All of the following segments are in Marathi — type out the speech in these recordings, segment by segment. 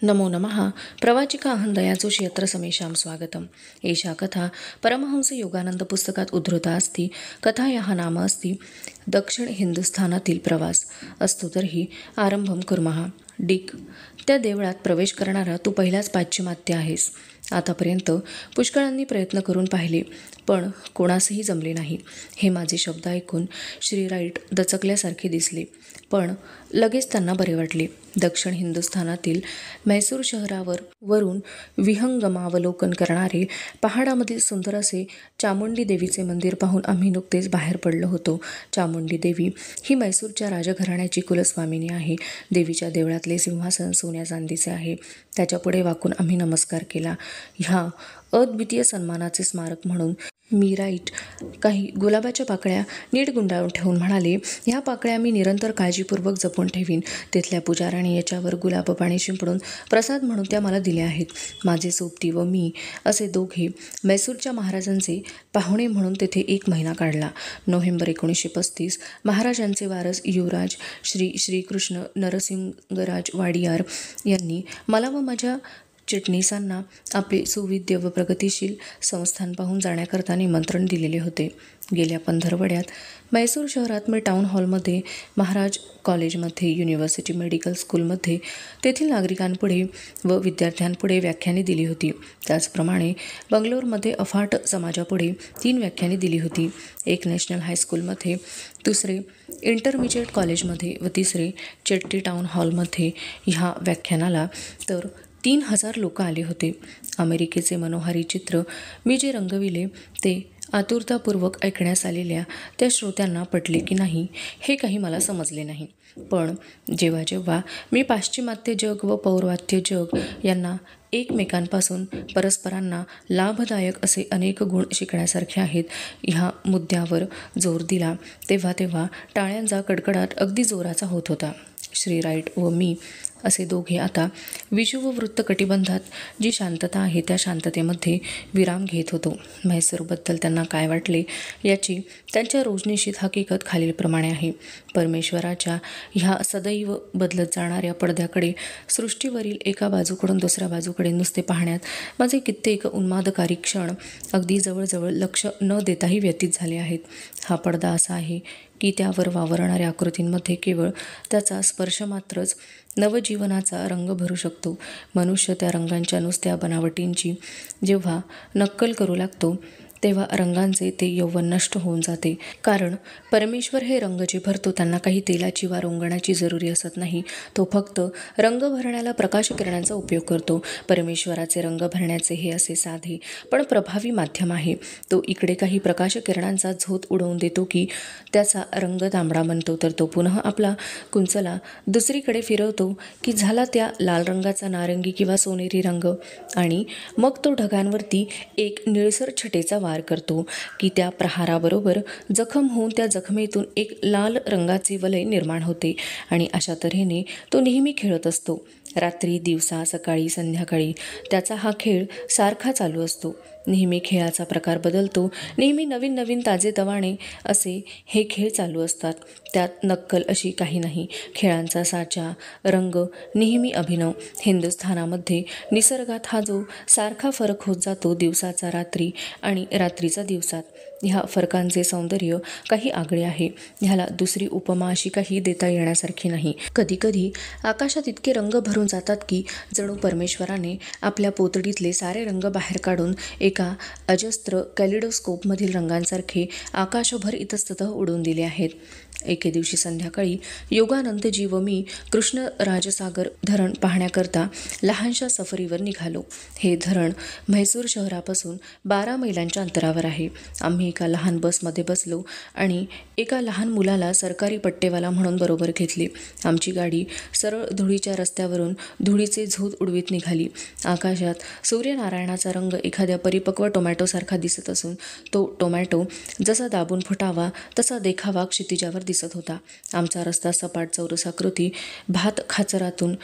नमो नमः प्रवाचिका अहं दया जोशी यत्र समेषां स्वागतम्। एषा कथा परमहंस योगानंद पुस्तकात उद्धृता अस्ति। कथायाः नाम अस्ति दक्षिण हिंदुस्थानातील प्रवास। अस्तु तर्हि आरंभं कुर्मः। डिक, त्या देवळात प्रवेश करणारा तू पहिलाच पाश्चिमात्य आहेस। आतापर्यंत पुष्कळांनी प्रयत्न करून पाहिले, पण कोणासही जमले नाही। हे माझे शब्द ऐकून श्री राईट दचकल्यासारखे दिसले, पण लगेच त्यांना बरे वाटले। दक्षिण हिंदुस्थानातील म्हैसूर शहरावर वरून विहंगमावलोकन करणारे पहाडामधील सुंदर असे चामुंडी देवीचे मंदिर पाहून आम्ही नुकतेच बाहेर पडलो होतो। चामुंडी देवी ही म्हैसूरच्या राजघराण्याची कुलस्वामिनी आहे। देवीच्या देवळातले सिंहासन सोन्या चांदीचे आहे। त्याच्यापुढे वाकून आम्ही नमस्कार केला। ह्या अद्वितीय सन्मानाचे स्मारक म्हणून मी राईट काही गुलाबाच्या पाकळ्या नीट गुंडाळून ठेवून म्हणाले, ह्या पाकळ्या मी निरंतर काळजीपूर्वक जपून ठेवीन। तिथल्या पुजाराने याच्यावर गुलाब पाणी शिंपडून प्रसाद म्हणून त्या मला दिल्या आहेत। माझे सोबती व मी असे दोघे म्हैसूरच्या महाराजांचे पाहुणे म्हणून तेथे 1 महिना काढला। नोव्हेंबर 1935 महाराजांचे वारस युवराज श्री श्रीकृष्ण नरसिंगराज वाडियार यांनी मला व माझ्या चिटणीसांना आपले सुविद्य व प्रगतिशील संस्थान पाहून जाण्याकरता निमंत्रण दिलेले होते। गेल्या पंधरवड्यात म्हैसूर शहरात मी टाउन हॉलमध्ये, महाराज कॉलेजमध्ये, युनिव्हर्सिटी मेडिकल स्कूलमध्ये तेथील नागरिकांपुढे व विद्यार्थ्यांपुढे व्याख्याने दिली होती। त्याचप्रमाणे बंगलोरमध्ये अफाट समाजापुढे 3 व्याख्याने दिली होती। एक नॅशनल हायस्कूलमध्ये, दुसरे इंटरमिजिएट कॉलेजमध्ये व तिसरे चेट्टी टाउन हॉलमध्ये। ह्या व्याख्यानाला तर 3000 लोक आले होते। अमेरिकेचे मनोहारी चित्र मी जे रंगविले ते आतुरतापूर्वक ऐकण्यास आलेल्या त्या श्रोत्यांना पटले की नाही हे काही मला समजले नाही। पण जेव्हा जेव्हा मी पाश्चिमात्य जग व पौर्वात्य जग यांना एकमेकांपासून परस्परांना लाभदायक असे अनेक गुण शिकण्यासारखे आहेत ह्या मुद्द्यावर जोर दिला, तेव्हा तेव्हा टाळ्यांचा कडकडाट अगदी जोराचा होत होता। श्री राईट व मी असे दोघे आता विषुववृत्त कटिबंधात जी शांतता आहे त्या शांततेमध्ये विराम घेत होतो। म्हैसूरबद्दल त्यांना काय वाटले याची त्यांच्या रोजनिशीत हकीकत खालीलप्रमाणे आहे। परमेश्वराच्या ह्या सदैव बदलत जाणाऱ्या पडद्याकडे सृष्टीवरील एका बाजूकडून दुसऱ्या बाजूकडे नुसते पाहण्यात माझे कित्येक उन्मादकारी क्षण अगदी जवळजवळ लक्ष न देताही व्यतीत झाले आहेत। हा पडदा असा आहे की त्यावर वावरणाऱ्या आकृतींमध्ये केवळ त्याचा स्पर्श मात्रच नवजीवनाचा रंग भरू शकतो। मनुष्य त्या रंगांच्या नुसत्या बनावटींची जेव्हा नक्कल करू लागतो तेव्हा रंगांचे ते यौवन नष्ट होऊन जाते। कारण परमेश्वर हे रंग जे भरतो त्यांना काही तेलाची वा रोंगणाची जरुरी असत नाही। तो फक्त रंग भरण्याला प्रकाश किरणांचा उपयोग करतो। परमेश्वराचे रंग भरण्याचे हे असे साधे पण प्रभावी माध्यम आहे। तो इकडे काही प्रकाश किरणांचा झोत उडवून देतो की त्याचा रंग तांबडा बनतो, तर तो पुन्हा आपला कुंचला दुसरीकडे फिरवतो की झाला त्या लाल रंगाचा नारंगी किंवा सोनेरी रंग, आणि मग तो ढगांवरती एक निळसर छटेचा वार करतो की त्या प्रहाराबरोबर जखम होऊन त्या जखमेतून एक लाल रंगाचे वलय निर्माण होते। आणि अशा तऱ्हेने तो नेहमी खेळत असतो। रात्री, दिवसा, सकाळी, संध्याकाळी त्याचा हा खेळ सारखा चालू असतो। नेहमी खेळाचा प्रकार बदलतो, नेहमी नवीन नवीन ताजेतवाने असे हे खेळ चालू असतात। त्यात नक्कल अशी काही नाही। खेळांचा साचा, रंग, नेहमी अभिनव। हिंदुस्थानामध्ये निसर्गात हा जो सारखा फरक होत जातो, दिवसाचा रात्री आणि रात्रीचा दिवसात, ह्या फरकांचे सौंदर्य काही आगळे आहे। ह्याला दुसरी उपमा अशी काही देता येण्यासारखी नाही। कधी कधी आकाशात इतके रंग भरून जातात की जणू परमेश्वराने आपल्या पोतडीतले सारे रंग बाहेर काढून एका अजस्त्र कॅलिडोस्कोपमधील रंगांसारखे आकाशभर इतस्ततः उडवून दिले आहेत। एके दिवशी संध्याकाळी योगानंदजी व मी कृष्णराजसागर धरण पाहण्याकरता लहानशा सफरीवर निघालो। हे धरण म्हैसूर शहरापासून 12 मैलांच्या अंतरावर आहे। आम्ही एका लहान बसमध्ये बसलो आणि एका लहान मुलाला सरकारी पट्टेवाला म्हणून बरोबर घेतले। आमची गाडी सरळ धुळीच्या रस्त्यावरून धुळीचे झोत उडवीत निघाली। आकाशात सूर्यनारायणाचा रंग एखाद्या परिपक्व टोमॅटोसारखा दिसत असून तो टोमॅटो जसा दाबून फुटावा तसा देखावा क्षितिजावर दिसत होता। आमचा रस्ता सपाट चौरसाकृती भात खाचरातून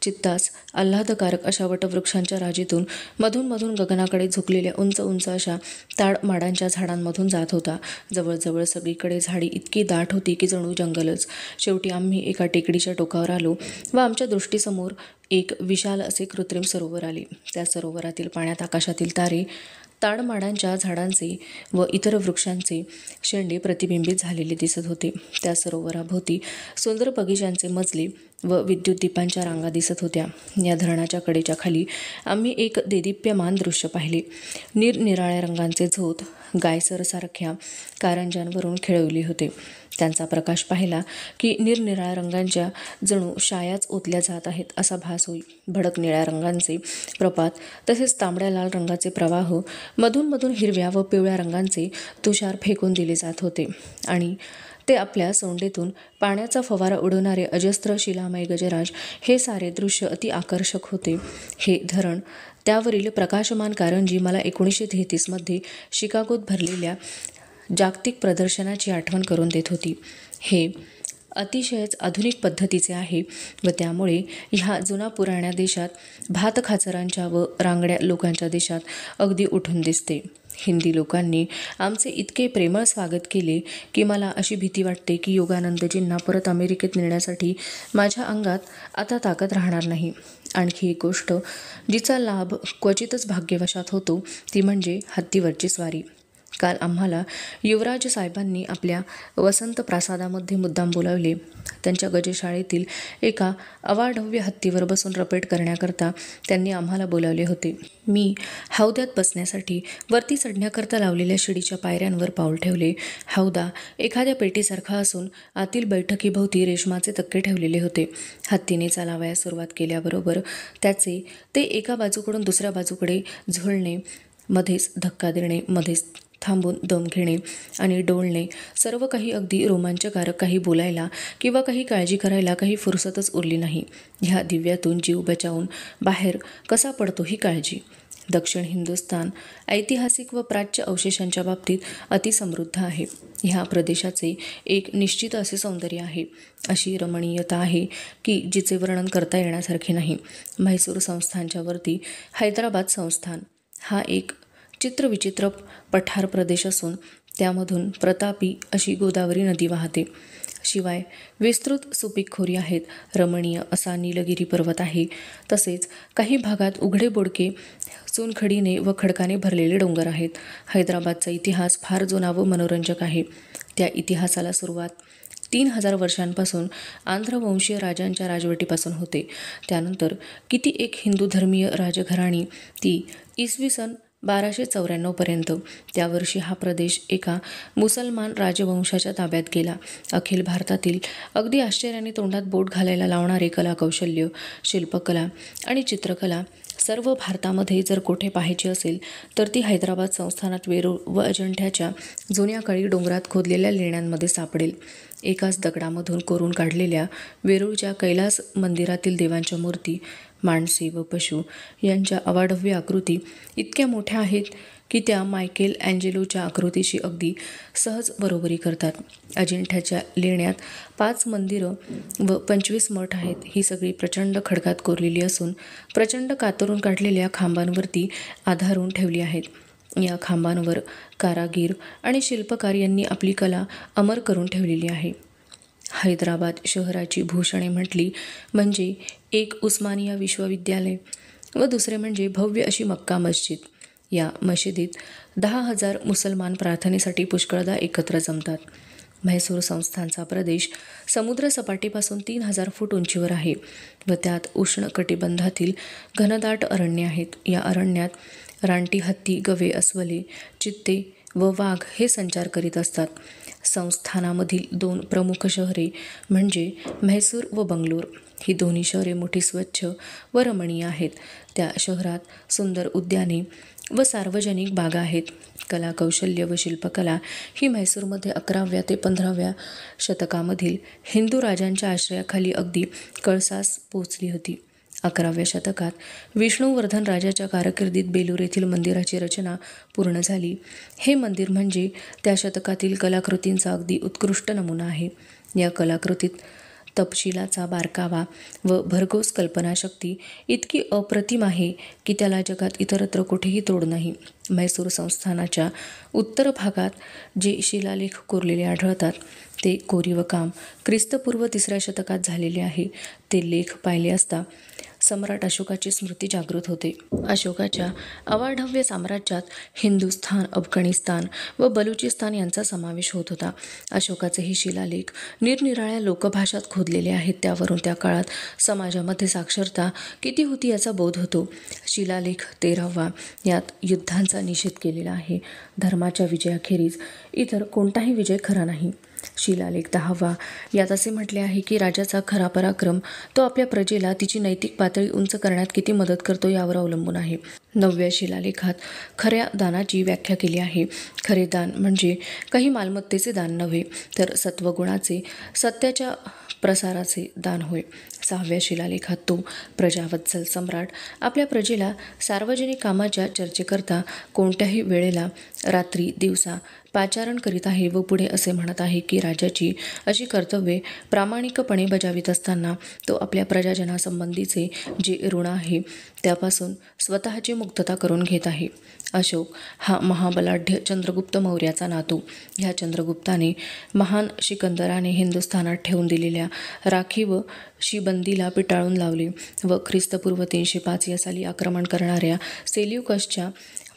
चित्तास आल्हादकारक अशा वटवृक्षांच्या राजीतून मधून मधून गगनाकडे झुकलेल्या उंच उंच अशा ताडमाडांच्या झाडांमधून जात होता. जवळजवळ सगळीकडे झाडी इतकी दाट होती की जणू जंगलच. शेवटी आम्ही एका टेकडीच्या टोकावर आलो व आमच्या दृष्टीसमोर एक विशाल असे कृत्रिम सरोवर आले. त्या सरोवरातील पाण्यात आकाशातील तारे, ताडमाडांच्या झाडांचे व इतर वृक्षांचे शेंडे प्रतिबिंबित झालेले दिसत होते. त्या सरोवराभोवती सुंदर बगीचांचे मजले व विद्युत दीपांच्या रांगा दिसत होत्या. या धरणाच्या कडेच्या खाली आम्ही एक देदीप्यमान दृश्य पाहिले. निरनिराळ्या रंगांचे झोत गायसरसारख्या कारंज्यांवरून खेळवले होते. त्यांचा प्रकाश पाहिला की निरनिराळ्या रंगांच्या जणू शायाच ओतल्या जात आहेत असा भास होई. भडक निळ्या रंगांचे प्रपात, तसेच तांबड्या लाल रंगाचे प्रवाह, मधून मधून हिरव्या व पिवळ्या रंगांचे तुषार फेकून दिले जात होते आणि ते आपल्या सोंडेतून पाण्याचा फवारा उडवणारे अजस्त्र शिलामय गजराज, हे सारे दृश्य अति आकर्षक होते. हे धरण, त्यावरील प्रकाशमान कारंजी मला 1933 मध्ये शिकागोत भरलेल्या जागतिक प्रदर्शनाची आठवण करून देत होती. हे अतिशयच आधुनिक पद्धतीचे आहे व त्यामुळे ह्या जुना पुराण्या देशात, भातखाचरांच्या व रांगड्या लोकांच्या देशात अगदी उठून दिसते. हिंदी लोकांनी आमचे इतके प्रेमळ स्वागत केले की मला अशी भीती वाटते की योगानंदजींना परत अमेरिकेत नेण्यासाठी माझ्या अंगात आता ताकद राहणार नाही. आणखी एक गोष्ट जिचा लाभ क्वचितच भाग्यवशात होतो ती म्हणजे हत्तीवरची स्वारी. काल आम्हाला युवराज साहेबांनी आपल्या वसंत प्रासादामध्ये मुद्दाम बोलावले. त्यांच्या गजशाळेतील एका अवाढव्य हत्तीवर बसून रपेट करण्याकरता त्यांनी आम्हाला बोलावले होते. मी हौद्यात बसण्यासाठी वरती चढण्याकरता लावलेल्या शिडीच्या पायऱ्यांवर पाऊल ठेवले. हौदा एखाद्या पेटीसारखा असून आतील बैठकीभोवती रेशमाचे तक्के ठेवलेले होते. हत्तीने चालावयास सुरुवात केल्याबरोबर त्याचे ते एका बाजूकडून दुसऱ्या बाजूकडे झुलणे, मध्येच धक्का देणे, मध्येच थांबून दम घेणे आणि डोलणे, सर्व काही अगदी रोमांचकारक. काही बोलायला किंवा काही काळजी करायला काही फुरसतच उरली नाही. ह्या दिव्यातून जीव बचावून बाहेर कसा पडतो ही काळजी. दक्षिण हिंदुस्थान ऐतिहासिक व प्राच्य अवशेषांच्या बाबतीत अतिसमृद्ध आहे. ह्या प्रदेशाचे एक निश्चित असे सौंदर्य आहे, अशी रमणीयता आहे की जिचे वर्णन करता येण्यासारखे नाही. म्हैसूर संस्थानच्या वरती हैदराबाद संस्थान हा एक चित्रविचित्र पठार प्रदेश असून त्यामधून प्रतापी अशी गोदावरी नदी वाहते. शिवाय विस्तृत सुपीक खोरी आहेत. रमणीय असा नीलगिरी पर्वत आहे. तसेच काही भागात उघडे बोडके चुनखडीने व खडकाने भरलेले डोंगर आहेत. हैदराबादचा इतिहास फार जुना व मनोरंजक आहे. त्या इतिहासाला सुरुवात 3000 वर्षांपासून आंध्रवंशीय राजांच्या राजवटीपासून होते. त्यानंतर किती एक हिंदू धर्मीय राजघराणी ती इसवी सन 1294 पर्यंत. त्या वर्षी हा प्रदेश एका मुसलमान राजवंशाच्या ताब्यात गेला. अखिल भारतातील अगदी आश्चर्याने तोंडात बोट घालायला लावणारे कलाकौशल्य, शिल्पकला आणि चित्रकला सर्व भारतामध्ये जर कोठे पाहायची असेल तर ती हैदराबाद संस्थानात वेरूळ व अजंठ्याच्या जुन्या काळी डोंगरात खोदलेल्या लेण्यांमध्ये सापडेल. एकाच दगडामधून कोरून काढलेल्या वेरूळच्या कैलास मंदिरातील देवांच्या मूर्ती, माणसे व पशु यांच्या अवाढव्य आकृती इतक्या मोठ्या आहेत की त्या मायकेल अँजेलोच्या आकृतीशी अगदी सहज बरोबरी करतात. अजिंठ्याच्या लेण्यात 5 मंदिरं व 25 मठ आहेत. ही सगळी प्रचंड खडकात कोरलेली असून प्रचंड कातरून काढलेल्या खांबांवरती आधारून ठेवली आहेत. या खांबांवर कारागीर आणि शिल्पकार यांनी आपली कला अमर करून ठेवलेली आहे. हैदराबाद शहराची भूषणे म्हटली म्हणजे एक उस्मानिया विश्वविद्यालय व दुसरे म्हणजे भव्य अशी मक्का मस्जिद. या मशिदीत 10,000 मुसलमान प्रार्थनेसाठी पुष्कळदा एकत्र जमतात. म्हैसूर संस्थानचा प्रदेश समुद्रसपाटीपासून 3000 फूट उंचीवर आहे व त्यात उष्ण कटिबंधातील घनदाट अरण्ये आहेत. या अरण्यात रानटी हत्ती, गवे, अस्वले, चित्ते व वाघ हे संचार करीत असतात. संस्थानामधील 2 प्रमुख शहरे म्हणजे म्हैसूर व बंगलोर. ही दोन्ही शहरे मोठी, स्वच्छ व रमणीय आहेत. त्या शहरात सुंदर उद्याने व सार्वजनिक बागा आहेत. कलाकौशल्य व शिल्पकला ही म्हैसूरमध्ये 11व्या ते 15व्या शतकामधील हिंदू राजांच्या आश्रयाखाली अगदी कळसास पोचली होती. 11व्या शतकात विष्णुवर्धन राजाच्या कारकिर्दीत बेलूर येथील मंदिराची रचना पूर्ण झाली. हे मंदिर म्हणजे त्या शतकातील कलाकृतींचा अगदी उत्कृष्ट नमुना आहे. या कलाकृतीत तपशिलाचा बारकावा व भरघोस कल्पनाशक्ती इतकी अप्रतिम आहे की त्याला जगात इतरत्र कुठेही तोड नाही. म्हैसूर संस्थानाच्या उत्तर भागात जे शिलालेख कोरलेले आढळतात ते कोरीव काम ख्रिस्तपूर्व 3ऱ्या शतकात झालेले आहे. ते लेख पाहिले असता सम्राट अशोकाची स्मृती जागृत होते. अशोकाच्या अवाढव्य साम्राज्यात हिंदुस्थान, अफगाणिस्तान व बलुचिस्तान यांचा समावेश होत होता. अशोकाचे हे शिलालेख निरनिराळ्या लोकभाषात खोदलेले आहेत. त्यावरून त्या काळात समाजामध्ये साक्षरता किती होती याचा बोध होतो. शिलालेख 13वा यात युद्धांचा निषेध केलेला आहे. धर्माच्या विजयाखेरीज इतर कोणताही विजय खरा नाही. शिलालेख 10वा यात असे म्हटले आहे की राजाचा खरा पराक्रम तो आपल्या प्रजेला तिची नैतिक पातळी उंच करण्यात किती मदत करतो यावर अवलंबून आहे. 9व्या शिलालेखात खऱ्या दानाची व्याख्या केली आहे. खरे दान म्हणजे काही मालमत्तेचे दान नव्हे, तर सत्वगुणाचे, सत्याच्या प्रसाराचे दान होय. 6व्या शिलालेखात तो प्रजावत्सल सम्राट आपल्या प्रजेला सार्वजनिक कामाच्या चर्चेकरता कोणत्याही वेळेला रात्री दिवसा पाचारण करीत आहे व पुढे असे म्हणत आहे की राजाची अशी कर्तव्ये प्रामाणिकपणे बजावित असताना तो आपल्या प्रजाजनासंबंधीचे जे ऋण आहे त्यापासून स्वतःची मुक्तता करून घेत आहे. अशोक हा महाबलाढ्य चंद्रगुप्त मौर्याचा नातू. ह्या चंद्रगुप्ताने महान सिकंदराने हिंदुस्थानात ठेवून दिलेल्या राखीव शिबंदीला पिटाळून लावले व ख्रिस्तपूर्व 305 या साली आक्रमण करणाऱ्या सेल्युकसच्या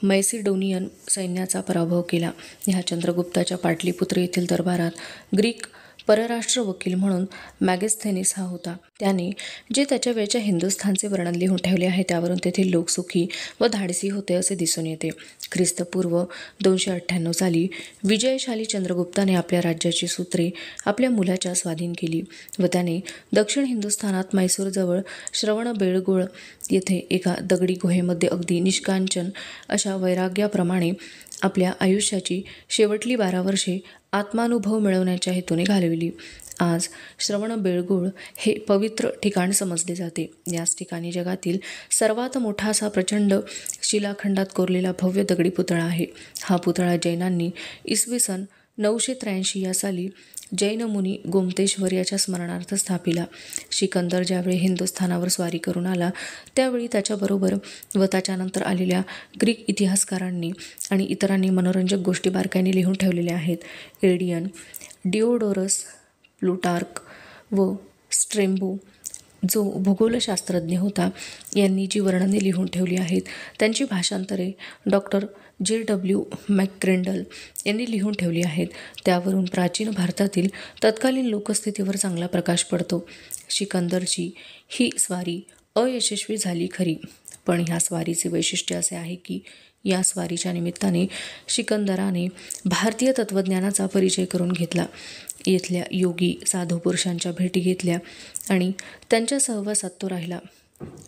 मैसिडोनियन सैन्याचा पराभव केला. ह्या चंद्रगुप्ताच्या पाटलीपुत्र येथील दरबारात ग्रीक परराष्ट्र वकील म्हणून मॅगेस्थेनिस हा होता. त्याने जे त्याच्या वेळच्या हिंदुस्थानचे वर्णन लिहून ठेवले आहे त्यावरून तेथील लोक सुखी व धाडसी होते असे दिसून येते. ख्रिस्तपूर्व 298 साली विजयशाली चंद्रगुप्ताने आपल्या राज्याची सूत्रे आपल्या मुलाच्या स्वाधीन केली व त्याने दक्षिण हिंदुस्थानात म्हैसूरजवळ श्रवणबेळगोळ येथे एका दगडी गुहेमध्ये अगदी निष्कांचन अशा वैराग्याप्रमाणे आपल्या आयुष्याची शेवटली 12 वर्षे आत्मानुभव मिळवण्याच्या हेतूने घालविली. आज श्रवणबेळगोळ हे पवित्र ठिकाण समजले जाते. याच ठिकाणी जगातील सर्वात मोठा असा प्रचंड शिलाखंडात कोरलेला भव्य दगडी पुतळा आहे. हा पुतळा जैनांनी इसवी सन 983 या साली जैन मुनी गोमतेश्वर याच्या स्मरणार्थ स्थापिला. सिकंदर ज्यावेळी हिंदुस्थानावर स्वारी करून आला त्यावेळी त्याच्याबरोबर व त्याच्यानंतर आलेल्या ग्रीक इतिहासकारांनी आणि इतरांनी मनोरंजक गोष्टी बारकाईने लिहून ठेवलेल्या आहेत. एडियन, डिओडोरस, प्लुटार्क व स्ट्रेंबो जो भूगोलशास्त्रज्ञ होता यांनी जी वर्णने लिहून ठेवली आहेत त्यांची भाषांतरे डॉक्टर JW मॅकग्रेंडल यांनी लिहून ठेवली आहेत. त्यावरून प्राचीन भारतातील तत्कालीन लोकस्थितीवर चांगला प्रकाश पडतो. सिकंदरची ही स्वारी अयशस्वी झाली खरी, पण ह्या स्वारीचे वैशिष्ट्य असे आहे की या स्वारीच्या निमित्ताने सिकंदराने भारतीय तत्त्वज्ञानाचा परिचय करून घेतला. येथल्या योगी साधू पुरुषांच्या भेटी घेतल्या आणि त्यांच्या सहवासात तो राहिला.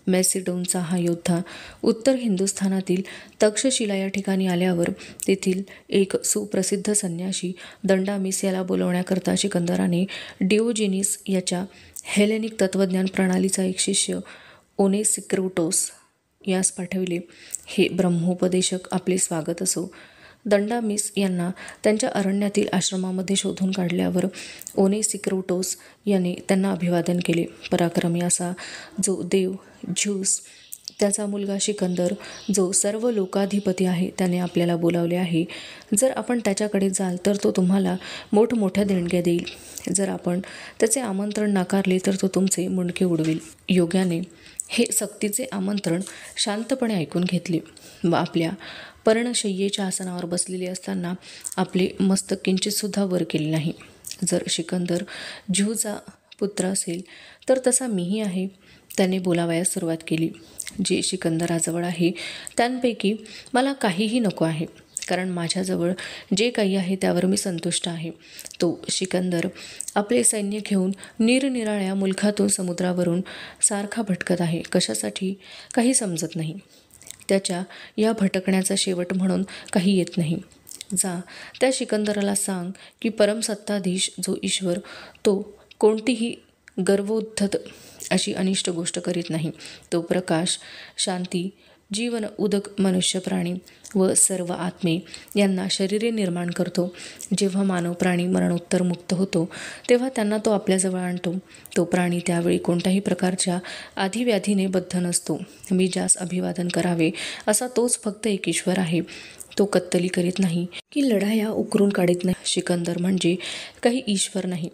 मॅसिडोनचा हा योद्धा उत्तर हिंदुस्थानातील तक्षशिला या ठिकाणी आल्यावर तेथील एक सुप्रसिद्ध संन्यासी दंडामिस याला बोलवण्याकरता सिकंदराने डिओजिनिस याच्या हेलेनिक तत्त्वज्ञान प्रणालीचा एक शिष्य ओनेसिक्रोटोस यास पाठविले. हे ब्रह्मोपदेशक आपले स्वागत असो. दंडामिस यांना त्यांच्या अरण्यातील आश्रमामध्ये शोधून काढल्यावर ओनेसिक्रोटोस याने त्यांना अभिवादन केले. पराक्रमी असा जो देव झ्यूस त्याचा मुलगा सिकंदर जो सर्व लोकाधिपती आहे त्याने आपल्याला बोलावले आहे. जर आपण त्याच्याकडे जाल तर तो तुम्हाला मोठमोठ्या देणग्या देईल. जर आपण त्याचे आमंत्रण नाकारले तर तो तुमचे मुंडके उडवेल. योग्याने हे सक्तीचे आमंत्रण शांतपणे ऐकून घेतले व आपल्या पर्णशय्येच्या आसनावर बसलेले असताना आपले मस्तक किंचितसुद्धा वर केले नाही. जर सिकंदर झ्यूचा पुत्र असेल तर तसा मीही आहे, त्याने बोलावयास सुरुवात केली. जे सिकंदराजवळ आहे त्यांपैकी मला काहीही नको आहे, कारण माझ्याजवळ जे काही आहे त्यावर मी संतुष्ट आहे. तो सिकंदर आपले सैन्य घेऊन निरनिराळ्या मुलखातून समुद्रावरून सारखा भटकत आहे. कशासाठी काही समजत नाही. त्याच्या या भटकण्याचा शेवट म्हणून काही येत नाही. जा त्या सिकंदराला सांग की परमसत्ताधीश जो ईश्वर तो कोणतीही गर्वोद्धत अशी अनिष्ट गोष्ट करीत नाही. तो प्रकाश, शांती, जीवन उदक मनुष्य प्राणी व सर्व आत्मे यांना शरीरे निर्माण करतो. जेव्हा मानव प्राणी मरणोत्तर मुक्त होतो तेव्हा त्यांना तो आपल्याजवळ आणतो. तो प्राणी त्यावेळी कोणत्याही प्रकारच्या आधिव्याधीने बद्ध नसतो. मी ज्यास अभिवादन करावे असा तोच फक्त एक ईश्वर आहे. तो कत्तली करीत नाही की लढाया उकरून काढीत नाही. सिकंदर म्हणजे काही ईश्वर नाही,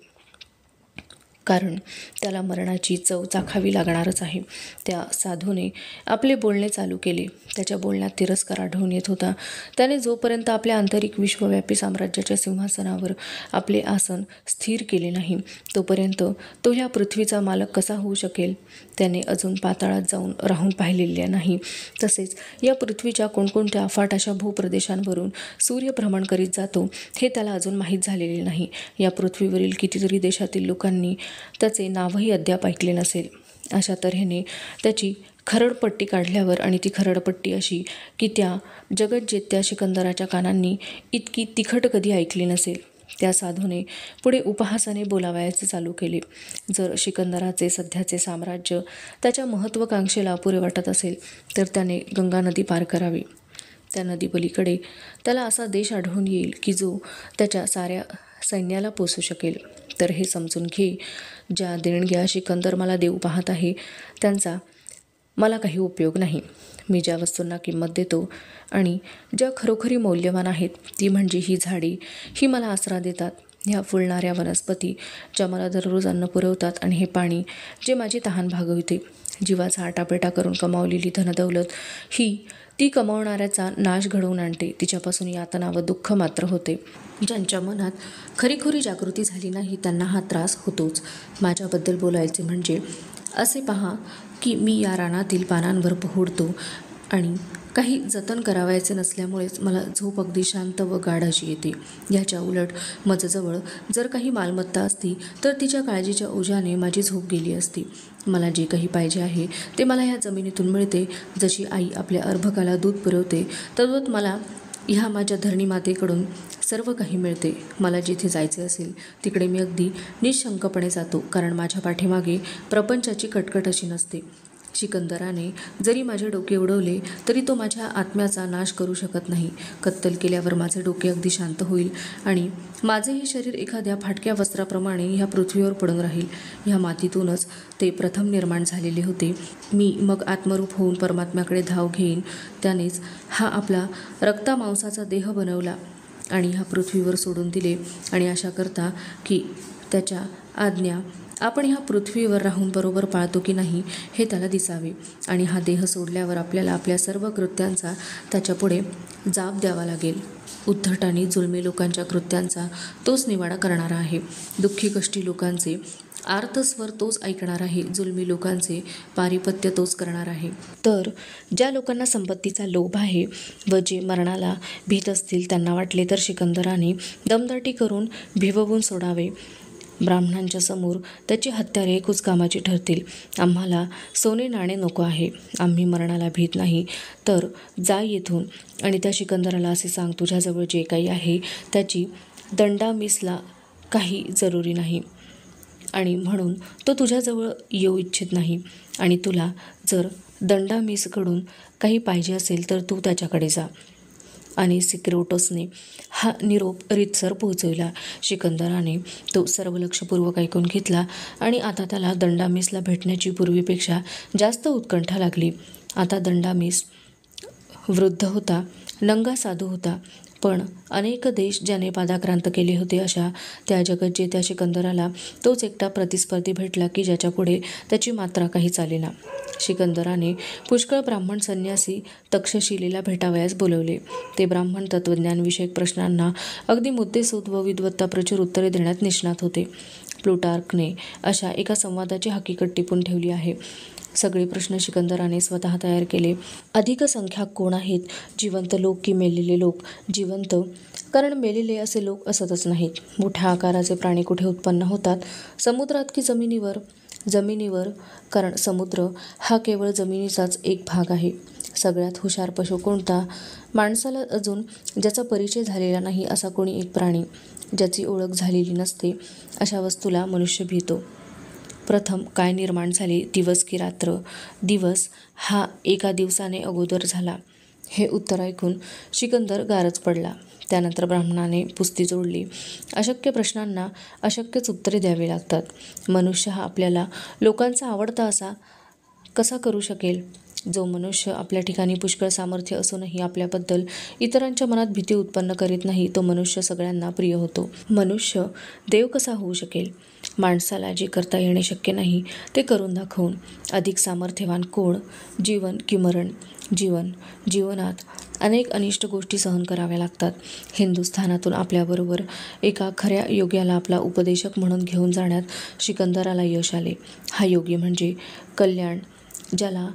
कारण त्याला मरणाची चव चाखावी लागणारच आहे. त्या साधूने आपले बोलणे चालू केले. त्याच्या बोलण्यात तिरस्कार आढळून येत होता. त्याने जोपर्यंत आपल्या आंतरिक विश्वव्यापी साम्राज्याच्या सिंहासनावर आपले आसन स्थिर केले नाही तोपर्यंत तो ह्या पृथ्वीचा मालक कसा होऊ शकेल. त्याने अजून पाताळात जाऊन राहून पाहिलेले नाही. तसेच या पृथ्वीच्या कोणकोणत्या अफाट अशा भूप्रदेशांवरून सूर्य भ्रमण करीत जातो हे त्याला अजून माहीत झालेले नाही. या पृथ्वीवरील कितीतरी देशातील लोकांनी त्याचे नावही अद्याप ऐकले नसेल. अशा तऱ्हेने त्याची खरडपट्टी काढल्यावर, आणि ती खरडपट्टी अशी की त्या जगज्जेत्या सिकंदराच्या कानांनी इतकी तिखट कधी ऐकली नसेल, त्या साधूने पुढे उपहासाने बोलावयाचे चालू केले. जर सिकंदराचे सध्याचे साम्राज्य त्याच्या महत्त्वाकांक्षेला अपुरे वाटत असेल तर त्याने गंगा नदी पार करावी. त्या नदीपलीकडे त्याला असा देश आढळून येईल की जो त्याच्या साऱ्या सैन्याला पोसू शकेल. तर हे समजून घे, ज्या देणग्या सिकंदर मला देऊ पाहत आहे त्यांचा मला काही उपयोग नाही. मी ज्या वस्तूंना किंमत देतो आणि ज्या खरोखरी मौल्यवान आहेत ती म्हणजे ही झाडी. ही मला आसरा देतात. ह्या फुलणाऱ्या वनस्पती ज्या मला दररोज अन्न पुरवतात, आणि हे पाणी जे माझी तहान भागवते. जीवाचा आटापेटा करून कमावलेली धनदौलत ही ती कमावणाऱ्याचा नाश घडवून आणते. तिच्यापासून यातना व दुःख मात्र होते. ज्यांच्या मनात खरीखुरी जागृती झाली नाही त्यांना हा त्रास होतोच. माझ्याबद्दल बोलायचे म्हणजे असे पहा की मी या रानातील पानांवर पोहडतो आणि काही जतन करावायचे नसल्यामुळेच मला झोप अगदी शांत व गाढ अशी येते. ह्याच्या उलट माझ्याजवळ जर काही मालमत्ता असती तर तिच्या काळजीच्या ओझ्याने माझी झोप गेली असती. मला जे काही पाहिजे आहे ते मला ह्या जमिनीतून मिळते. जशी आई आपल्या अर्भकाला दूध पुरवते तद्वत मला ह्या माझ्या धरणीमातेकडून सर्व काही मिळते. मला जिथे जायचे असेल तिकडे मी अगदी निशंकपणे जातो, कारण माझ्या पाठीमागे प्रपंचाची कटकट अशी नसते. सिकंदराने जरी माझे डोके उडवले तरी तो माझ्या आत्म्याचा नाश करू शकत नाही. कत्तल केल्यावर माझे डोके अगदी शांत होईल आणि माझे हे शरीर एखाद्या फाटक्या वस्त्राप्रमाणे ह्या पृथ्वीवर पडून राहील. ह्या मातीतूनच ते प्रथम निर्माण झालेले होते. मी मग आत्मरूप होऊन परमात्म्याकडे धाव घेईन. त्यानेच हा आपला रक्तामांसाचा देह बनवला आणि ह्या पृथ्वीवर सोडून दिले, आणि अशा करता की त्याच्या आज्ञा आपण ह्या पृथ्वीवर राहून बरोबर पाळतो की नाही हे त्याला दिसावे. आणि हा देह सोडल्यावर आपल्याला आपल्या सर्व कृत्यांचा त्याच्यापुढे जाब द्यावा लागेल. उद्धट आणि जुलमी लोकांच्या कृत्यांचा तोच निवाडा करणारा आहे. दुःखी कष्टी लोकांचे आर्तस्वर तोच ऐकणार आहे. जुलमी लोकांचे पारिपत्य तोच करणार आहे. तर ज्या लोकांना संपत्तीचा लोभ आहे व जे मरणाला भीत असतील त्यांना वाटले तर सिकंदराने दमदाटी करून भिववून सोडावे. ब्राह्मणांच्या समोर त्याची हत्यारे कुचकामाची ठरतील. आम्हाला सोने नाणे नको आहे. आम्ही मरणाला भीत नाही. तर जा येथून आणि त्या सिकंदराला असे सांग, तुझ्याजवळ जे काही आहे त्याची दंडामिसला काही जरुरी नाही आणि म्हणून तो तुझ्याजवळ येऊ इच्छित नाही. आणि तुला जर दंडामिसकडून काही पाहिजे असेल तर तू त्याच्याकडे जा. आणि सिक्रोटसने हा निरोप रीतसर पोहोचविला. सिकंदराने तो सर्व लक्षपूर्वक ऐकून घेतला आणि आता त्याला दंडामिसला भेटण्याची पूर्वीपेक्षा जास्त उत्कंठा लागली. आता दंडामिस वृद्ध होता, नंगा साधू होता, पण अनेक देश ज्याने पादाक्रांत केले होते अशा त्या जगज्जेत्या सिकंदराला तोच एकटा प्रतिस्पर्धी भेटला की ज्याच्यापुढे त्याची मात्रा काही चालेना. सिकंदराने पुष्कळ ब्राह्मण संन्यासी तक्षशिलेला भेटावयास बोलवले. ते ब्राह्मण तत्त्वज्ञानविषयक प्रश्नांना अगदी मुद्देसूद व विद्वत्ताप्रचूर उत्तरे देण्यात निष्णात होते. प्लुटार्कने अशा एका संवादाची हकीकत टिपून ठेवली आहे. सगळे प्रश्न सिकंदराने स्वतः तयार केले. अधिक संख्याक कोण आहेत, जिवंत लोक की मेलेले लोक? जिवंत, कारण मेलेले असे लोक असतच नाहीत. मोठ्या आकाराचे प्राणी कुठे उत्पन्न होतात, समुद्रात की जमिनीवर? जमिनीवर, कारण समुद्र हा केवळ जमिनीचाच एक भाग आहे. सगळ्यात हुशार पशु कोणता? माणसाला अजून ज्याचा परिचय झालेला नाही असा कोणी एक प्राणी. ज्याची ओळख झालेली नसते अशा वस्तूला मनुष्य भीतो. प्रथम काय निर्माण झाले, दिवस की रात्र? दिवस हा एका दिवसाने अगोदर झाला. हे उत्तर ऐकून सिकंदर गारच पडला. त्यानंतर ब्राह्मणाने पुस्ती जोडली. अशक्य प्रश्नांना अशक्यच उत्तरे द्यावी लागतात. मनुष्य हा आपल्याला लोकांचा आवडता असा कसा करू शकेल? जो मनुष्य आपल्या ठिकाणी पुष्कळ सामर्थ्य असूनही आपल्याबद्दल इतरांच्या मनात भीती उत्पन्न करीत नाही, तो मनुष्य सगळ्यांना प्रिय होतो. मनुष्य देव कसा होऊ शकेल? माणसाला जे करता येणे शक्य नाही ते करून दाखवून. अधिक सामर्थ्यवान कोण? जीवन की मरण? जीवनात अनेक अनिष्ट गोष्टी सहन कराव्या लागतात. हिंदुस्थानातून आपल्याबरोबर एका खऱ्या योग्याला आपला उपदेशक म्हणून घेऊन जाण्यात सिकंदराला यश आले. हा योगी म्हणजे कल्याण, ज्याला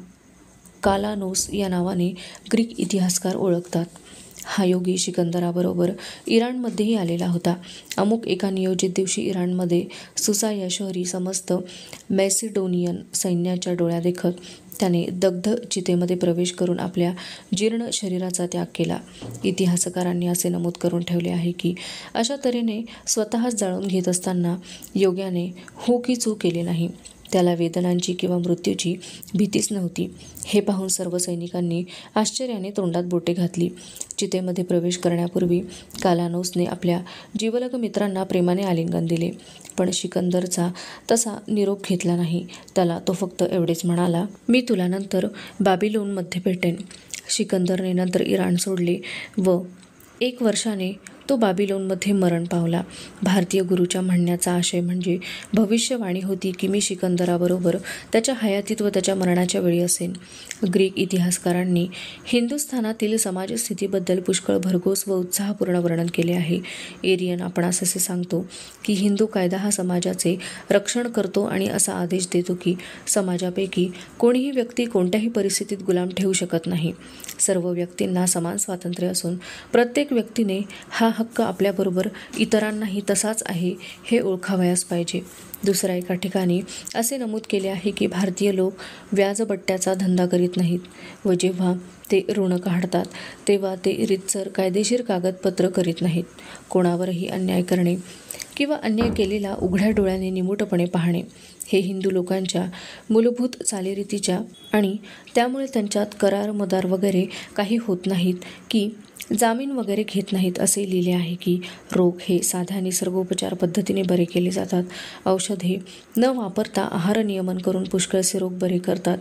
कालानोस या नावाने ग्रीक इतिहासकार ओळखतात. हा योगी सिकंदराबरोबर इराणमध्येही आलेला होता. अमुक एका नियोजित दिवशी इराणमध्ये सुसा या शहरी समस्त मॅसिडोनियन सैन्याच्या डोळ्यादेखत त्याने दग्ध चितेमध्ये प्रवेश करून आपल्या जीर्ण शरीराचा त्याग केला. इतिहासकारांनी असे नमूद करून ठेवले आहे की अशा तऱ्हेने स्वतःच जाळून घेत असताना योग्याने हो की चूक केली नाही. त्याला वेदनांची किंवा मृत्यूची भीतीच नव्हती. हे पाहून सर्व सैनिकांनी आश्चर्याने तोंडात बोटे घातली. चितेमध्ये प्रवेश करण्यापूर्वी कालानोसने आपल्या जिवलग मित्रांना प्रेमाने आलिंगन दिले. पण सिकंदरचा तसा निरोप घेतला नाही. त्याला तो फक्त एवढेच म्हणाला, मी तुला नंतर बाबिलोनमध्ये भेटेन. सिकंदरने नंतर इराण सोडले व 1 वर्षाने तो बाबिलोनमध्ये मरण पावला. भारतीय गुरूच्या म्हणण्याचा आशय म्हणजे भविष्यवाणी होती की मी सिकंदराबरोबर त्याच्या हयातीत व त्याच्या मरणाच्या वेळी असेन. ग्रीक इतिहासकारांनी हिंदुस्थानातील समाजस्थितीबद्दल पुष्कळ भरघोस व उत्साहपूर्ण वर्णन केले आहे. एरियन आपणास असे सांगतो की हिंदू कायदा हा समाजाचे रक्षण करतो आणि असा आदेश देतो की समाजापैकी कोणीही व्यक्ती कोणत्याही परिस्थितीत गुलाम ठेवू शकत नाही. सर्व व्यक्तींना समान स्वातंत्र्य असून प्रत्येक व्यक्तीने हा हक्क आपल्याबरोबर इतरांनाही तसाच आहे हे ओळखावयास पाहिजे. दुसऱ्या एका ठिकाणी असे नमूद केले आहे की भारतीय लोक व्याजबट्ट्याचा धंदा करीत नाहीत व जेव्हा ते ऋण काढतात तेव्हा ते रीतसर कायदेशीर कागदपत्र करीत नाहीत. कोणावरही अन्याय करणे किंवा अन्याय केलेला उघड्या डोळ्याने निमूटपणे पाहणे हे हिंदू लोकांच्या मूलभूत चालीरीतीच्या आणि त्यामुळे त्यांच्यात करार मदार वगैरे काही होत नाहीत की जामीन वगैरे घेत नाहीत. असे लिहिले आहे की रोग हे साध्या निसर्गोपचार पद्धतीने बरे केले जातात. औषधे न वापरता आहार नियमन करून पुष्कळसे रोग बरे करतात.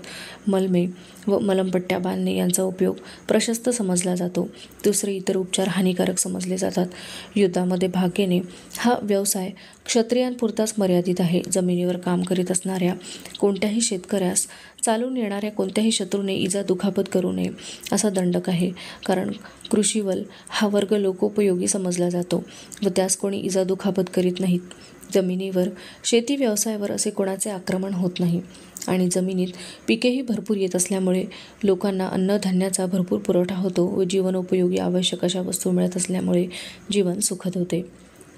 मलमे व मलमपट्ट्या बांधणे यांचा उपयोग प्रशस्त समजला जातो. दुसरे इतर उपचार हानिकारक समजले जातात. युद्धामध्ये भाग घेणे हा व्यवसाय क्षत्रियांपुरताच मर्यादित आहे. जमिनीवर काम करीत असणाऱ्या कोणत्याही शेतकऱ्यास चालून येणाऱ्या कोणत्याही शत्रूने इजा दुखापत करू नये असा दंडक आहे. कारण कृषीवल हा वर्ग लोकोपयोगी समजला जातो व त्यास कोणी इजा दुखापत करीत नाहीत. जमिनीवर शेती व्यवसायावर असे कोणाचे आक्रमण होत नाही आणि जमिनीत पिकेही भरपूर येत असल्यामुळे लोकांना अन्नधान्याचा भरपूर पुरवठा होतो व जीवनोपयोगी आवश्यक अशा वस्तू मिळत असल्यामुळे जीवन सुखद होते.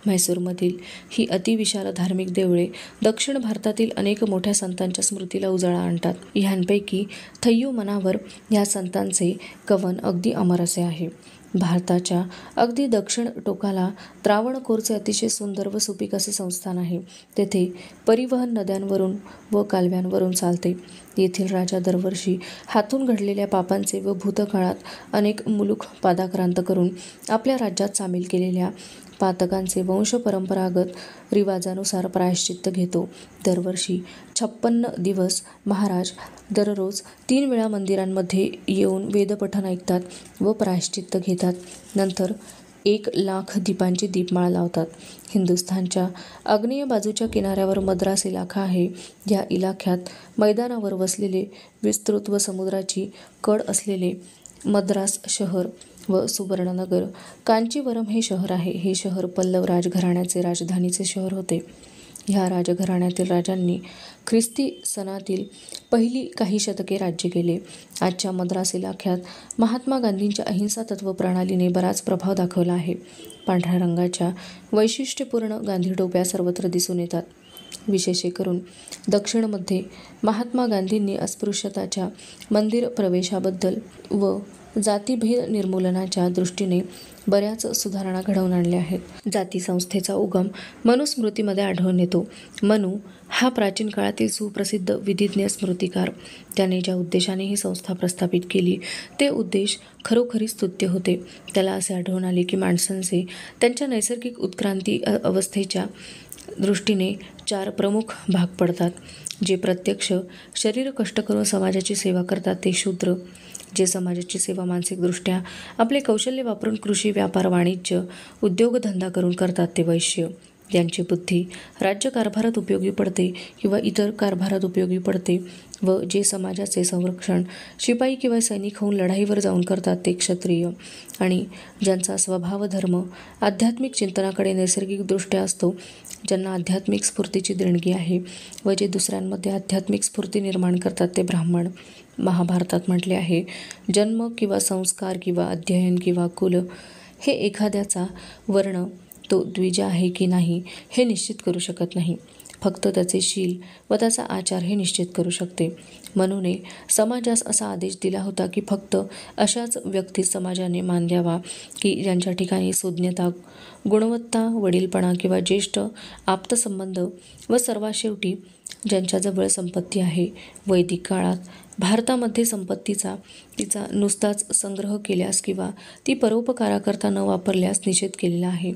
म्हैसूरमधील ही अतिविशाल धार्मिक देवळे दक्षिण भारतातील अनेक मोठ्या संतांच्या स्मृतीला उजाळा आणतात. ह्यांपैकी थय्यू मनावर या संतांचे कवन अगदी अमर असे आहे. भारताच्या अगदी दक्षिण टोकाला त्रावणकोरचे अतिशय सुंदर व सुपीक असे संस्थान आहे. तेथे परिवहन नद्यांवरून व कालव्यांवरून चालते. येथील राजा दरवर्षी हातून घडलेल्या पापांचे व भूतकाळात अनेक मुलूक पादाक्रांत करून आपल्या राज्यात सामील केलेल्या पातकांचे वंशपरंपरागत रिवाजानुसार प्रायश्चित्त घेतो. दरवर्षी 56 दिवस महाराज दररोज 3 वेळा मंदिरांमध्ये येऊन वेदपठण ऐकतात व प्रायश्चित्त घेतात. नंतर 1,00,000 दीपांची दीपमाळ लावतात. हिंदुस्थानच्या आग्नेय बाजूच्या किनाऱ्यावर मद्रास इलाखा आहे. या इलाख्यात मैदानावर वसलेले विस्तृत व समुद्राची कड असलेले मद्रास शहर व सुवर्णनगर कांचीवरम हे शहर आहे. हे शहर पल्लव राजघराण्याचे राजधानीचे शहर होते. ह्या राजघराण्यातील राजांनी ख्रिस्ती सनातील पहिली काही शतके राज्य केले. आजच्या मद्रास इलाख्यात महात्मा गांधींच्या अहिंसा तत्व प्रणालीने बराच प्रभाव दाखवला आहे. पांढऱ्या रंगाच्या वैशिष्ट्यपूर्ण गांधी टोप्या सर्वत्र दिसून येतात. विशेषेकरून दक्षिणमध्ये महात्मा गांधींनी अस्पृश्यताच्या मंदिर प्रवेशाबद्दल व जातीभेद निर्मूलनाच्या दृष्टीने बऱ्याच सुधारणा घडवून आणल्या आहेत. जाती संस्थेचा उगम मनुस्मृतीमध्ये आढळून येतो. मनु हा प्राचीन काळातील सुप्रसिद्ध विधिज्ञ स्मृतिकार. त्याने ज्या उद्देशाने ही संस्था प्रस्थापित केली ते उद्देश खरोखरी स्तुत्य होते. त्याला असे आढळून आले की माणसांचे त्यांच्या नैसर्गिक उत्क्रांती अवस्थेच्या दृष्टीने 4 प्रमुख भाग पडतात. जे प्रत्यक्ष शरीर कष्ट करून समाजाची सेवा करतात ते शूद्र, जे समाजाची सेवा मानसिकदृष्ट्या आपले कौशल्य वापरून कृषी, व्यापार, वाणिज्य, उद्योगधंदा करून करतात ते वैश्य, ज्यांची बुद्धी राज्यकारभारात उपयोगी पडते किंवा इतर कारभारात उपयोगी पडते, व जे समाजाचे संरक्षण शिपाई किंवा सैनिक होऊन लढाईवर जाऊन करतात ते क्षत्रिय, आणि ज्यांचा स्वभाव धर्म आध्यात्मिक चिंतनाकडे नैसर्गिकदृष्ट्या असतो, ज्यांना आध्यात्मिक स्फूर्तीची देणगी आहे व जे दुसऱ्यांमध्ये आध्यात्मिक स्फूर्ती निर्माण करतात ते ब्राह्मण. महाभारतात म्हटले आहे, जन्म किंवा संस्कार किंवा अध्ययन किंवा कुल हे एखाद्याचा वर्ण तो द्विज आहे की नाही हे निश्चित करू शकत नाही. फक्त त्याचे शील व त्याचा आचार हे निश्चित करू शकते. मनूने समाजास असा आदेश दिला होता की फक्त अशाच व्यक्ती समाजाने मान द्यावा की ज्यांच्या ठिकाणी सुज्ञता, गुणवत्ता, वडीलपणा किंवा ज्येष्ठ आप्तसंबंध व सर्वात शेवटी ज्यांच्याजवळ संपत्ती आहे. वैदिक काळात भारतामध्ये संपत्तीचा तिचा नुसताच संग्रह केल्यास किंवा ती परोपकाराकरता न वापरल्यास निषेध केलेला आहे.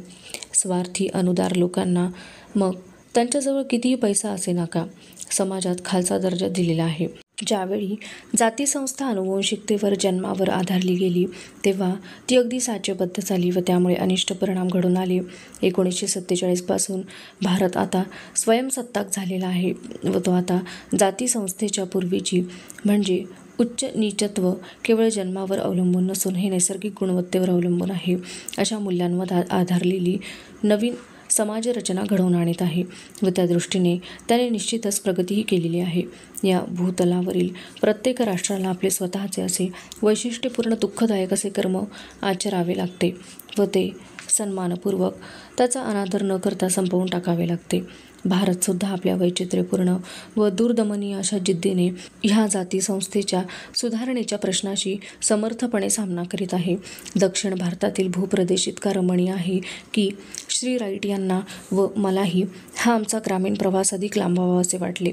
स्वार्थी अनुदार लोकांना मग त्यांच्याजवळ कितीही पैसा असे नका, समाजात खालचा दर्जा दिलेला आहे. ज्यावेळी जातीसंस्था अनुवंशिकतेवर जन्मावर आधारली गेली तेव्हा ती अगदी साचेबद्ध झाली व त्यामुळे अनिष्ट परिणाम घडून आले. 1947 पासून भारत आता स्वयंसत्ताक झालेला आहे व तो आता जातीसंस्थेच्या पूर्वीची म्हणजे उच्च नीचत्व केवळ जन्मावर अवलंबून नसून हे नैसर्गिक गुणवत्तेवर अवलंबून आहे अशा मूल्यांवर आधारलेली नवीन समाजरचना घडवून आणत आहे व त्या दृष्टीने त्याने निश्चितच प्रगतीही केलेली आहे. या भूतलावरील प्रत्येक राष्ट्राला आपले स्वतःचे असे वैशिष्ट्यपूर्ण दुःखदायक असे कर्म आचरावे लागते व ते सन्मानपूर्वक त्याचा अनादर न करता संपवून टाकावे लागते. भारतसुद्धा आपल्या वैचित्र्यपूर्ण व दूरदमनीय अशा जिद्दीने ह्या जातीसंस्थेच्या सुधारणेच्या प्रश्नाशी समर्थपणे सामना करीत आहे. दक्षिण भारतातील भूप्रदेश इतका रमणीय आहे की श्री राईट यांना व मलाही हा आमचा ग्रामीण प्रवास अधिक लांबावा असे वाटले,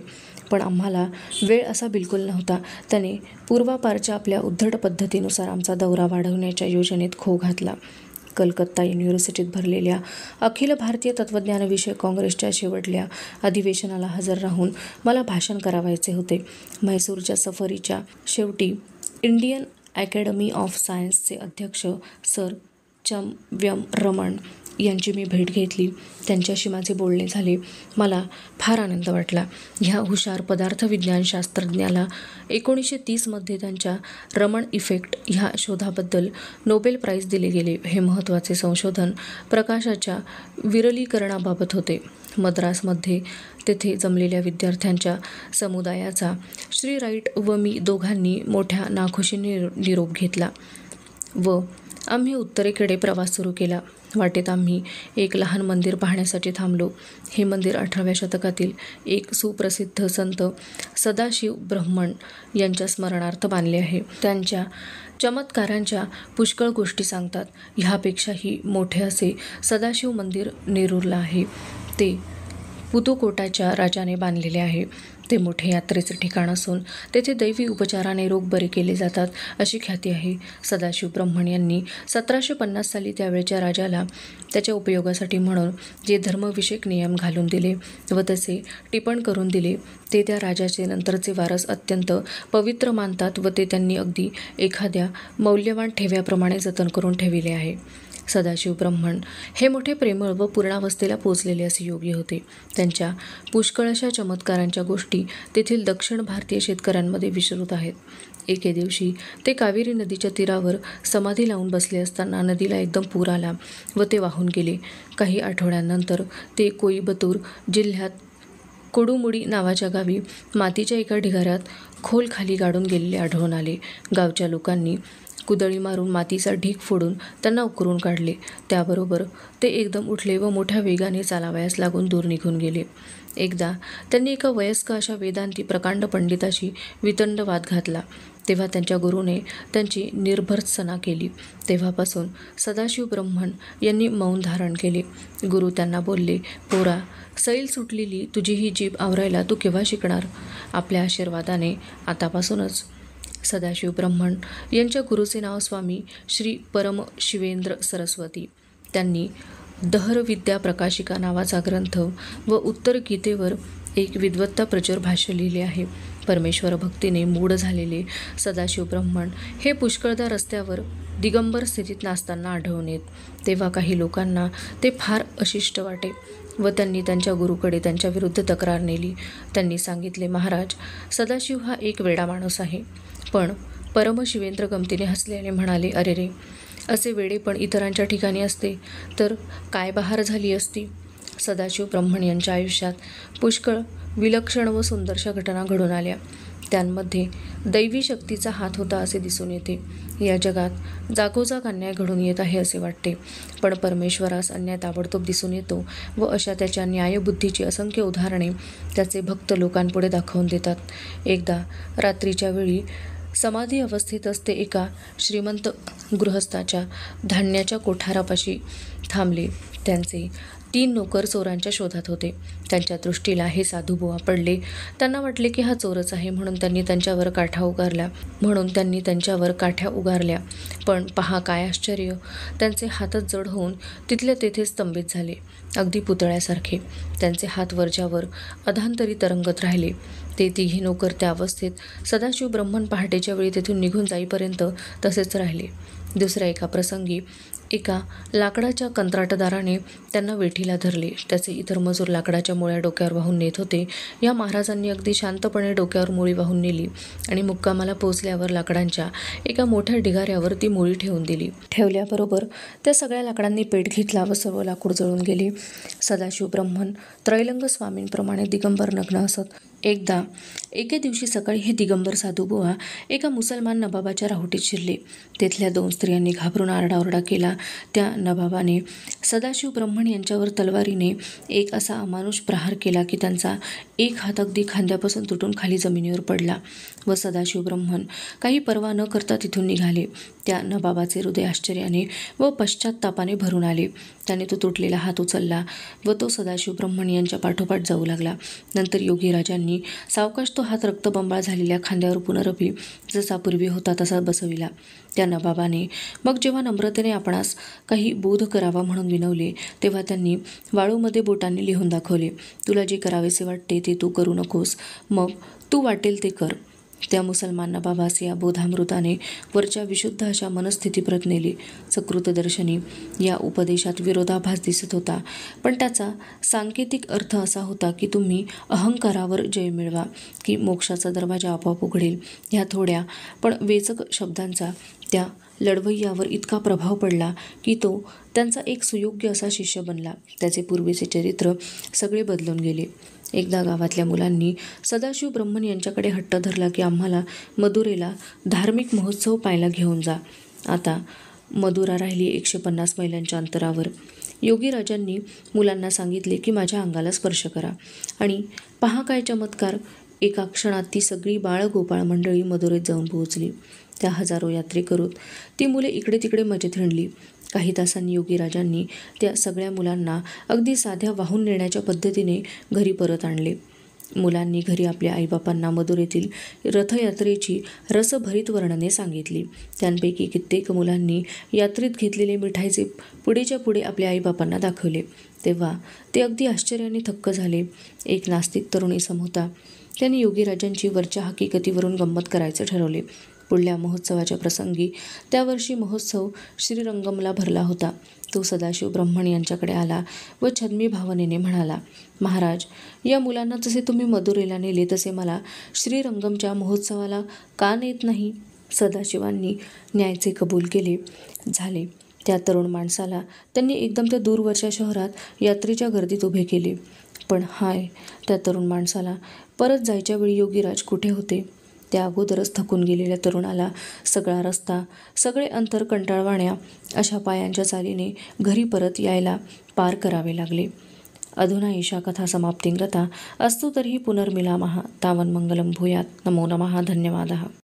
पण आम्हाला वेळ असा बिलकुल नव्हता. त्याने पूर्वापारच्या आपल्या उद्धट पद्धतीनुसार आमचा दौरा वाढवण्याच्या योजनेत खो घातला. कलकत्ता युनिव्हर्सिटीत भरलेल्या अखिल भारतीय तत्त्वज्ञानविषयक काँग्रेसच्या शेवटल्या अधिवेशनाला हजर राहून मला भाषण करावायचे होते. म्हैसूरच्या सफरीच्या शेवटी इंडियन अकॅडमी ऑफ सायन्सचे अध्यक्ष सर चम व्यम रमण यांची मी भेट घेतली. त्यांच्याशी माझे बोलणे झाले. मला फार आनंद वाटला. ह्या हुशार पदार्थविज्ञानशास्त्रज्ञाला 1930मध्ये त्यांच्या रमण इफेक्ट ह्या शोधाबद्दल नोबेल प्राइज दिले गेले. हे महत्त्वाचे संशोधन प्रकाशाच्या विरलीकरणाबाबत होते. मद्रासमध्ये तेथे जमलेल्या विद्यार्थ्यांच्या समुदायाचा श्री राईट व मी दोघांनी मोठ्या नाखुशीने निरोप घेतला व आम्ही उत्तरेकडे प्रवास सुरू केला. वाटेत आम्ही एक लहान मंदिर पाहण्यासाठी थांबलो. हे मंदिर 18व्या शतकातील एक सुप्रसिद्ध संत सदाशिव ब्रह्मण यांच्या स्मरणार्थ बांधले आहे. त्यांच्या चमत्कारांच्या पुष्कळ गोष्टी सांगतात. ह्यापेक्षाही मोठे असे सदाशिव मंदिर नेरूरला आहे. ते पुदुकोटाच्या राजाने बांधलेले आहे. ते मोठे यात्रेचे ठिकाण असून तेथे दैवी उपचाराने रोग बरे केले जातात अशी ख्याती आहे. सदाशिव ब्रह्मण यांनी 1750 साली त्यावेळच्या राजाला त्याच्या उपयोगासाठी म्हणून जे धर्मविषयक नियम घालून दिले व त्याचे टिपण करून दिले ते त्या राजाचे नंतरचे वारस अत्यंत पवित्र मानतात व ते त्यांनी अगदी एखाद्या मौल्यवान ठेव्याप्रमाणे जतन करून ठेविले आहे. सदाशिव ब्रह्मण हे मोठे प्रेमळ व पूर्णावस्थेला पोचलेले असे योगी होते. त्यांच्या पुष्कळ अशा चमत्कारांच्या गोष्टी तेथील दक्षिण भारतीय शेतकऱ्यांमध्ये विश्रुत आहेत. एके दिवशी ते कावेरी नदीच्या तीरावर समाधी लावून बसले असताना नदीला एकदम पूर आला व ते वाहून गेले. काही आठवड्यांनंतर ते कोईबतूर जिल्ह्यात कोडुमुडी नावाच्या गावी मातीच्या एका ढिगाऱ्यात खोल खाली गाडून गेलेले आढळून आले. गावच्या लोकांनी कुदळी मारून मातीचा ढीग फोडून त्यांना उकरून काढले. त्याबरोबर ते एकदम उठले व मोठ्या वेगाने चालावयास लागून दूर निघून गेले. एकदा त्यांनी एका वयस्क अशा वेदांती प्रकांड पंडिताशी वितंड वाद घातला. तेव्हा त्यांच्या गुरुने त्यांची निर्भर्त्सना केली. तेव्हापासून सदाशिव ब्रह्मण यांनी मौन धारण केले. गुरु त्यांना बोलले, पोरा, सैल सुटलेली तुझी ही जीभ आवरायला तू केव्हा शिकणार? आपल्या आशीर्वादाने आतापासूनच. सदाशिव ब्रह्मण यांच्या गुरुचे नाव स्वामी श्री परम शिवेंद्र सरस्वती. त्यांनी दहर विद्या प्रकाशिका नावाचा ग्रंथ व उत्तर गीतेवर एक विद्वत्ता प्रचुर भाष्य लिहिले आहे. परमेश्वर भक्तीने मूढ झालेले सदाशिव ब्रह्मण हे पुष्कळदा रस्त्यावर दिगंबर स्थितीत नाचताना आढळून येत. तेव्हा काही लोकांना ते फार अशिष्ट वाटे व त्यांनी त्यांच्या गुरुकडे त्यांच्याविरुद्ध तक्रार नेली. त्यांनी सांगितले, महाराज, सदाशिव हा एक वेडा माणूस आहे. पण परमशिवेंद्र गमतीने हसले आणि म्हणाले, अरे रे, असे वेडे पण इतरांच्या ठिकाणी असते तर काय बहार झाली असती. सदाशिव ब्रह्मण यांच्या आयुष्यात पुष्कळ विलक्षण व सुंदरशा घटना घडून आल्या. त्यांमध्ये दैवी शक्तीचा हात होता असे दिसून येते. या जगात जागोजाग अन्याय घडून येत आहे असे वाटते, पण परमेश्वरास अन्याय ताबडतोब दिसून येतो व अशा त्याच्या न्यायबुद्धीची असंख्य उदाहरणे त्याचे भक्त लोकांपुढे दाखवून देतात. एकदा रात्रीच्या वेळी समाधी अवस्थेत असते एका श्रीमंत गृहस्थाच्या धान्याच्या कोठारापाशी थांबले. त्यांचे 3 नोकर चोरांच्या शोधात होते. त्यांच्या दृष्टीला हे साधूबुवा पडले. त्यांना वाटले की हा चोरच आहे, म्हणून त्यांनी त्यांच्यावर काठ्या उगारल्या. पण पहा काय आश्चर्य, त्यांचे हातच जड होऊन तिथल्या तेथे स्तंभित झाले, अगदी पुतळ्यासारखे. त्यांचे हात वरच्यावर अधांतरी तरंगत राहिले. ते 3 नोकर त्या अवस्थेत सदाशिव ब्रह्मण पहाटेच्या वेळी तेथून निघून जाईपर्यंत तसेच राहिले. दुसऱ्या एका प्रसंगी एका लाकडाच्या कंत्राटदाराने त्यांना वेठीला धरले. त्याचे इतर मजूर लाकडाच्या मुळ्या डोक्यावर वाहून नेत होते. या महाराजांनी अगदी शांतपणे डोक्यावर मुळी वाहून नेली आणि मुक्कामाला पोहोचल्यावर लाकडांच्या एका मोठ्या ढिगाऱ्यावर ती मुळी ठेवून दिली. ठेवल्याबरोबर त्या सगळ्या लाकडांनी पेट घेतला व सर्व लाकूड जळून गेले. सदाशिव ब्रह्मण त्रैलंग स्वामींप्रमाणे दिगंबर नग्न असत. एकदा एके दिवशी सकाळी हे दिगंबर साधूबुवा एका मुसलमान नवाबाच्या राहुटीत शिरले. तेथल्या 2 स्त्रियांनी घाबरून आरडाओरडा केला. त्या नवाबाने सदाशिव ब्रह्मण यांच्यावर तलवारीने एक असा अमानुष प्रहार केला की त्यांचा एक हात अगदी खांद्यापासून तुटून खाली जमिनीवर पडला व सदाशिव ब्रह्मण काही पर्वा न करता तिथून निघाले. त्या नवाबाचे हृदय आश्चर्याने व पश्चात्तापाने भरून आले. त्याने तो तुटलेला हात उचलला व तो सदाशिव ब्रह्मण यांच्या पाठोपाठ जाऊ लागला. नंतर योगीराजांनी सावकाश तो हात रक्तबंबाळ झालेल्या खांद्यावर पुनरपी जसा पूर्वी होता तसा बसविला. त्या नवाबाने मग जेव्हा नम्रतेने आपणास काही बोध करावा म्हणून विनवले, तेव्हा त्यांनी वाळूमध्ये बोटांनी लिहून दाखवले, तुला जे करावेसे वाटते ते तू करू नकोस, मग तू वाटेल ते कर. त्या मुसलमान नवाबास या बोधामृताने वरच्या विशुद्ध अशा मनस्थितीप्रत नेले. सकृतदर्शनी या उपदेशात विरोधाभास दिसत होता, पण त्याचा सांकेतिक अर्थ असा होता की तुम्ही अहंकारावर जय मिळवा की मोक्षाचा दरवाजा आपोआप उघडेल. ह्या थोड्या पण वेचक शब्दांचा त्या लढवय्यावर इतका प्रभाव पडला की तो त्यांचा एक सुयोग्य असा शिष्य बनला. त्याचे पूर्वीचे चरित्र सगळे बदलून गेले. एकदा गावातल्या मुलांनी सदाशिव ब्रह्मण यांच्याकडे हट्ट धरला की आम्हाला मदुरेला धार्मिक महोत्सव पाहायला घेऊन जा. आता मदुरा राहिली 150 मैलांच्या अंतरावर. योगीराजांनी मुलांना सांगितले की माझ्या अंगाला स्पर्श करा आणि पहा काय चमत्कार. एका क्षणात ती सगळी बाळगोपाळ मंडळी मदुरेत जाऊन पोहोचली. त्या हजारो यात्रेकरूत ती मुले इकडे तिकडे मजेत हिंडली. काही तासांनी योगीराजांनी त्या सगळ्या मुलांना अगदी साध्या वाहून नेण्याच्या पद्धतीने घरी परत आणले. मुलांनी घरी आपल्या आईबापांना मदुरेतील रथयात्रेची रसभरीत वर्णने सांगितली. त्यांपैकी कित्येक मुलांनी यात्रेत घेतलेले मिठाईचे पुढेच्या पुढे आपल्या आईबापांना दाखवले. तेव्हा ते अगदी आश्चर्याने थक्क झाले. एक नास्तिक तरुण इसम होता. त्याने योगीराजांची वरच्या हकीकतीवरून गंमत करायचे ठरवले. पुढल्या महोत्सवाच्या प्रसंगी त्या वर्षी महोत्सव श्रीरंगमला भरला होता. तो सदाशिव ब्रह्मण यांच्याकडे आला व छद्मी भावनेने म्हणाला, महाराज, या मुलांना जसे तुम्ही मदुरेला नेले तसे मला श्रीरंगमच्या महोत्सवाला का नेत नाही? सदाशिवांनी न्यायचे कबूल केले. झाले. त्या तरुण माणसाला त्यांनी एकदम त्या दूरवरच्या शहरात यात्रेच्या गर्दीत उभे केले. पण हाय, त्या तरुण माणसाला परत जायच्या वेळी योगीराज कुठे होते? त्या अगोदरच थकून गेलेल्या तरुणाला सगळा रस्ता, सगळे अंतर कंटाळवाण्या अशा पायांच्या चालीने घरी परत यायला पार करावे लागले. अधुना एषा कथा समाप्तिं गता। अस्तु तर्हि पुनर्मिलामः। तावन्मङ्गलं भूयात्। नमो नमः। धन्यवादः।